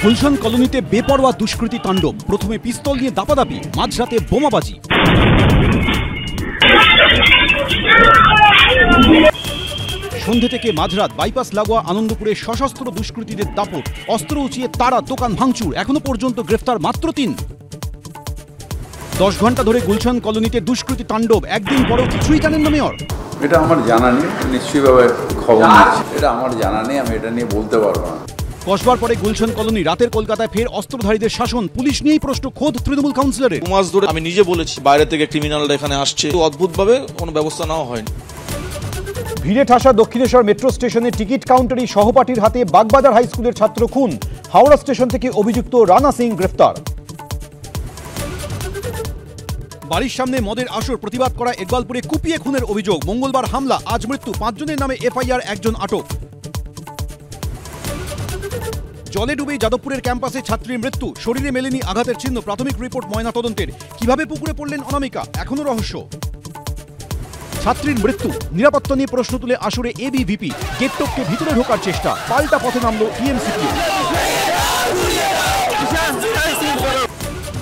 গুলশান কলোনিতে বেপরোয়া দুষ্কৃতী তাণ্ডব। প্রথমে পিস্তল নিয়ে দাপাদাপি, মাঝরাতে বোমাবাজি। সন্ধে থেকে মাঝরাত বাইপাস লাগোয়া আনন্দপুরে সশস্ত্র দুষ্কৃতীদের দাপট। অস্ত্র উঁচিয়ে তারা দোকান ভাঙচুর। এখনো পর্যন্ত গ্রেফতার মাত্র ৩। 10 ঘন্টা ধরে গুলশান কলোনিতে দুষ্কৃতী তাণ্ডব। একদিন পরেও কিছুই জানেন না মেয়র। এটা আমার জানা নেই, নিশ্চয়ইভাবে খবর নিচ্ছি। এটা আমার জানা নেই, আমি এটা নিয়ে বলতে পারবো না। কসবার পরে গুলশান কলোনি, রাতের কলকাতায় ফের অস্ত্রধারীদের শাসন। পুলিশ নিয়েই প্রশ্ন খোদ তৃণমূল কাউন্সিলরের। 2 মাস ধরে আমি নিজে বলেছি বাইরে থেকে ক্রিমিনালরা এখানে আসছে, অদ্ভুতভাবে কোনো ব্যবস্থা নেওয়া হয়নি। ভিড়ে ঠাসা দক্ষিণেশ্বর মেট্রো স্টেশনে টিকিট কাউন্টারি সহপাঠীর হাতে বাগবাজার হাই স্কুলের ছাত্র খুন। হাওড়া স্টেশন থেকে অভিযুক্ত রানা সিং গ্রেফতার। বাড়ির সামনে মদের আসর, প্রতিবাদ করা ইকবালপুরে কুপিয়ে খুনের অভিযোগ। মঙ্গলবার হামলা, আজ মৃত্যু। 5 জনের নামে এফআইআর, 1 জন আটক। জলে ডুবে যাদবপুরের ক্যাম্পাসে ছাত্রীর মৃত্যু। শরীরে মেলেনি আঘাতের চিহ্ন। প্রাথমিক রিপোর্ট ময়নাতদন্তের। কিভাবে পুকুরে পড়লেন অনামিকা, এখনো রহস্য। ছাত্রীর মৃত্যু, নিরাপত্তা নিয়ে প্রশ্ন তুলে আসরে এবিভিপি। গেট টপকে ভিতরে ঢোকার চেষ্টা, পাল্টা পথে নামল টিএমসিপি।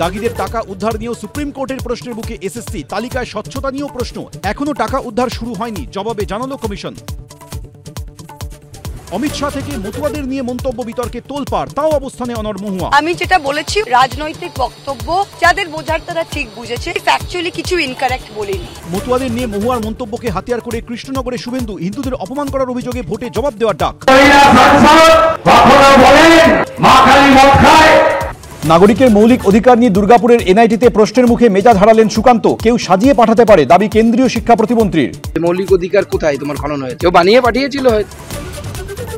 দাগিদের টাকা উদ্ধার নিয়েও সুপ্রিম কোর্টের প্রশ্নের মুখে এসএসসি। তালিকায় স্বচ্ছতা নিয়েও প্রশ্ন। এখনো টাকা উদ্ধার শুরু হয়নি, জবাবে জানালো কমিশন। অমিত শাহ থেকে মতুয়াদের নিয়ে মন্তব্য, বিতর্কে তোলপাড়। তাও অবস্থানে অনড় মহুয়া। আমি যেটা বলেছি রাজনৈতিক বক্তব্য, যাদের বোঝার তারা ঠিক বুঝেছে, ফ্যাকচুয়ালি কিছু ইনকারেক্ট বলিনি। মতুয়াদের নিয়ে মহুয়ার মন্তব্যকে হাতিয়ার করে কৃষ্ণনগরে শুভেন্দু। হিন্দুদের অপমান করার অভিযোগে ভোটে জবাব দেওয়ার ডাক। নাগরিকের মৌলিক অধিকার নিয়ে দুর্গাপুরের এনআইটিতে প্রশ্নের মুখে মেজাজ হারালেন সুকান্ত। কেউ সাজিয়ে পাঠাতে পারে, দাবি কেন্দ্রীয় শিক্ষা প্রতিমন্ত্রীর। মৌলিক অধিকার কোথায় তোমার খনন হয়েছে? কেউ বানিয়ে পাঠিয়েছিল হয়তো।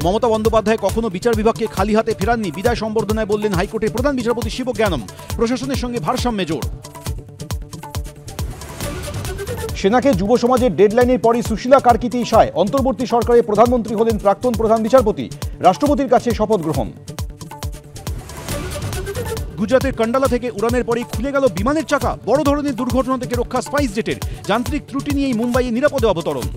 মমতা বন্দ্যোপাধ্যায় কখনো বিচার বিভাগকে খালি হাতে ফেরাননি। বিদায় সম্বর্ধনায় বললেন হাইকোর্টের প্রধান বিচারপতি শিবজ্ঞানম। প্রশাসনের সঙ্গে ভারসাম্যে জোর। সেনাকে যুব সমাজের ডেডলাইনের পরই সুশীলা কার্কিতে ইশায়। অন্তর্বর্তী সরকারের প্রধানমন্ত্রী হলেন প্রাক্তন প্রধান বিচারপতি। রাষ্ট্রপতির কাছে শপথ গ্রহণ। গুজরাতের কন্ডালা থেকে উড়ানের পরেই খুলে গেল বিমানের চাকা। বড় ধরনের দুর্ঘটনা থেকে রক্ষা স্পাইস জেটের। যান্ত্রিক ত্রুটি নিয়েই মুম্বাইয়ে নিরাপদে অবতরণ।